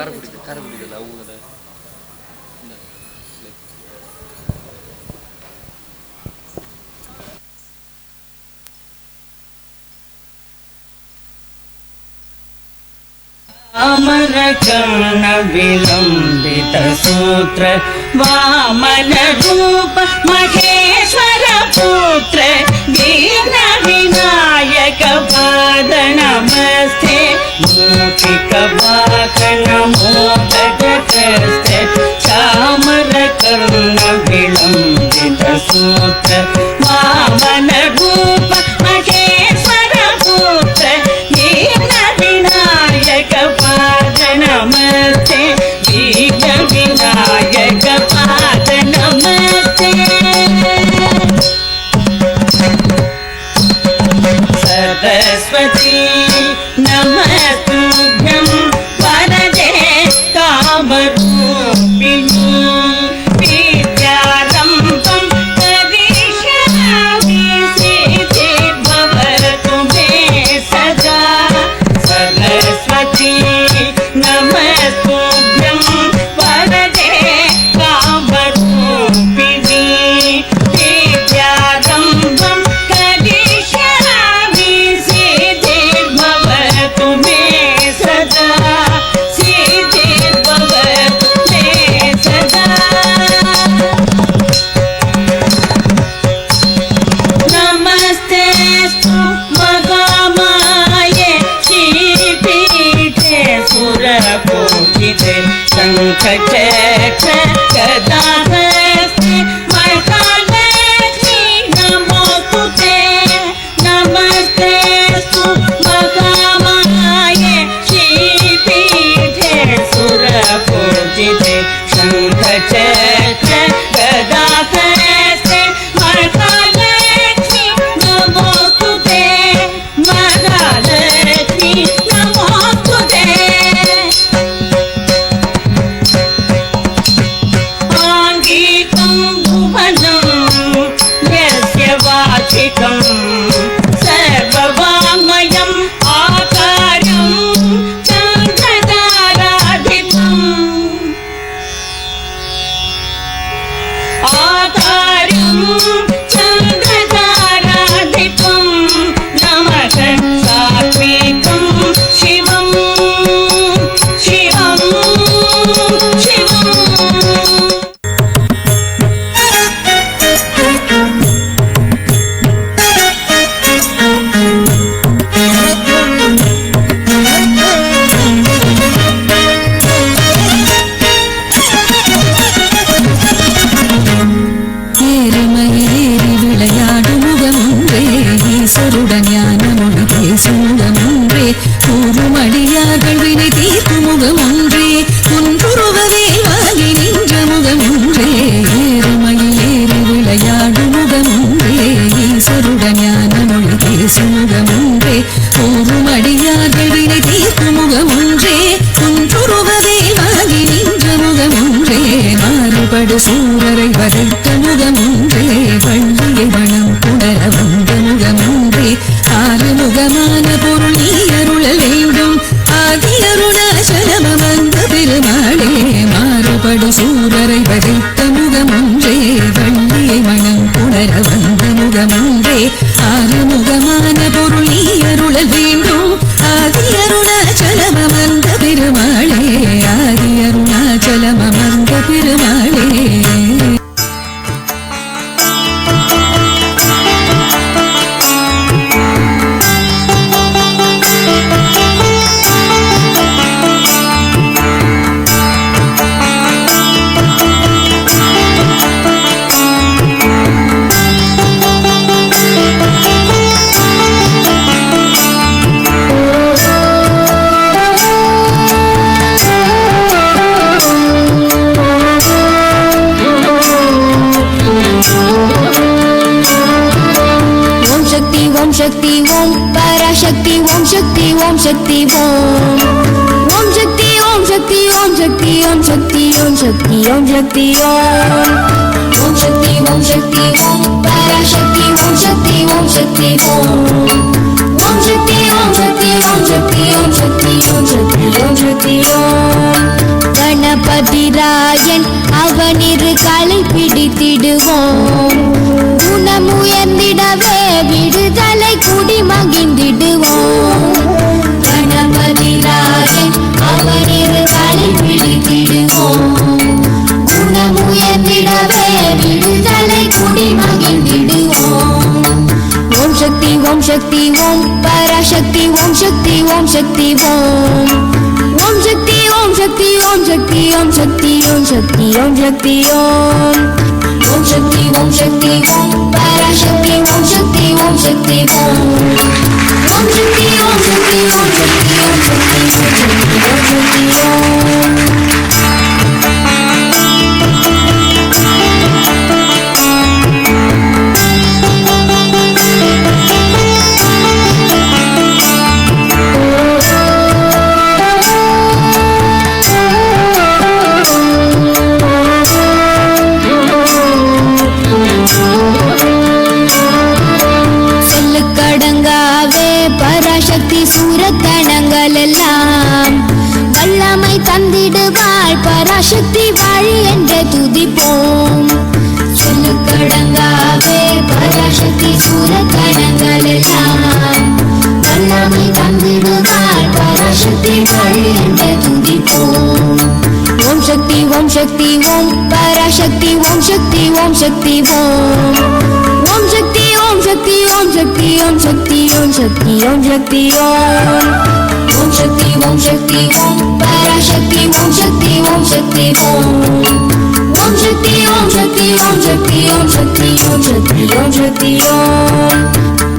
காரைக்குடியில் அவங்க अमरकर्ण विलंबित सूत्र वामन रूप महेश्वर पुत्र दीन विनायक पाद नमस्ते मूषिक वाहन मोदकस्ते चामरकर्ण विलंबित सूत्र वामन रूप महेश्वर पुत्र दीन विनायक पाद नमस्ते दीन विनायक पाद नमस्ते सरस्वती नमस्तुभ्यं वरदे कामरूपिणी विद्यारम्भं करिष्यामि सिद्धिर्भवतु मे सदा सरस्वती नमस्तुभ्यं वरदे कामरूपिणी विद्यारम्भं करिष्यामि सिद्धिर्भवतु मे सदा सिद्धिर्भवतु मे सदा नमस्तेस्तु महामाये श्रीपीठे सुरपूजिते शङ्खचक्र गदाहस्ते महालक्ष्मी नमोस्तुते नमस्तेस्तु महामाये श्रीपीठे सुरपूजिते शङ्खचक्र गदाहस्ते महालक्ष्मी नमोस्तुते महालक्ष्मी नमोस्तुते आङ्गिकं भुवनं यस्य वाचिकं सर्ववाङ्मयम् आकारं चन्द्रताराधितम् आकारं चन्द्रताराधितं नमः सात्विकं शिवं शिवं शिवम् ஏறுமயிலேறி விளையாடும் முகமொன்றே ஈஸ்வருடன் ஞானமொழி பேசும் முகமொன்றே கூறும் அடியார்கள் வினை தீர்க்கும் முகமொன்றே குன்றுருவவே வாங்கி நின்ற முகமொன்றே ஏறுமயிலேறி விளையாடும் முகமொன்றே ஈஸ்வருடன் ஞானமொழி பேசும் முகமொன்றே கூறும் அடியார்கள் வினை தீர்க்கும் முகமொன்றே குன்றுருவவே வாங்கி நின்ற முகமொன்றே மாறுபடு சூரரை வதைத்த முகமொன்றே வள்ளியை வளம் புணர வந்த முகமொன்றே ஆறுமுகமான பொருள் நீ அருள வேண்டும் ஆதி அருணாச்சலம் வந்த பெருமாளே மாறுபடு சூரரை வதைத்த முகமொன்றே வள்ளியை மனம் புணர வந்த முகமொன்றே ஆறுமுகமான பொருள் நீ அருள வேண்டும் ஆதி அருணாச்சலம் வந்த பெருமாளே ஆதி அருணாச்சலம் வந்த பெருமாளே शक्ति ओम पराशक्ति ओम शक्ति ओम शक्ति ओम शक्ति ओम शक्ति ओम शक्ति ओम शक्ति ओम शक्ति ओम शक्ति ओम शक्ति ओम शक्ति ओम पराशक्ति ओम शक्ति ओम शक्ति ओम शक्ति ओम शक्ति ओम शक्ति ओम शक्ति ओम शक्ति ओम शक्ति ओम மகிழ்ந்திடுவோம் கணபதி ராயன் அவனிரு களி பிடித்திடுவோம் குணமுயர்ந்திடவே விடுதலை குடி மகிழ்ந்திடுவோம் ஓம் சக்தி ஓம் சக்தி ஓம் பராசக்தி ஓம் சக்தி ஓம் சக்தி ஓம் ஓம் சக்தி ஓம் சக்தி ஓம் சக்தி ஓம் சக்தி ஓம் சக்தி ஓம் சக்தி ஓம் ஓம் சக்தி ஓம் சக்தி ஓம் பராசக்தி ஓம் சக்தி ஓம் சக்தி ஓம் ஓம் சக்தி ஓம் சக்தி ஓம் சக்தி ஓம் சக்தி ஓம் சக்தி ஓம் பராசக்தி சூரக்கணங்கள் எல்லாம் வல்லமை தந்திடுவாள் பராசக்தி வாழி என்று துதிப்போம் சொல்லுக்கடங்காவே பராசக்தி சூரக்கணங்கள் எல்லாம் வல்லமை தந்திடுவாள் பராசக்தி வாழி என்று துதிப்போம் ஓம் சக்தி ஓம் சக்தி ஓம் பராசக்தி ஓம் சக்தி ஓம் சக்தி ஓம் ஓம் சக்தி ஓம் சக்தி ஓம் சக்தி ஓம் சக்தி ஓம் சக்தி ஓம் சக்தி ஓம் ஓம் சக்தி ஓம் சக்தி ஓம் பராசக்தி ஓம் சக்தி ஓம் சக்தி ஓம் ஓம் சக்தி ஓம் சக்தி ஓம் சக்தி ஓம் சக்தி ஓம் சக்தி ஓம் சக்தி ஓம்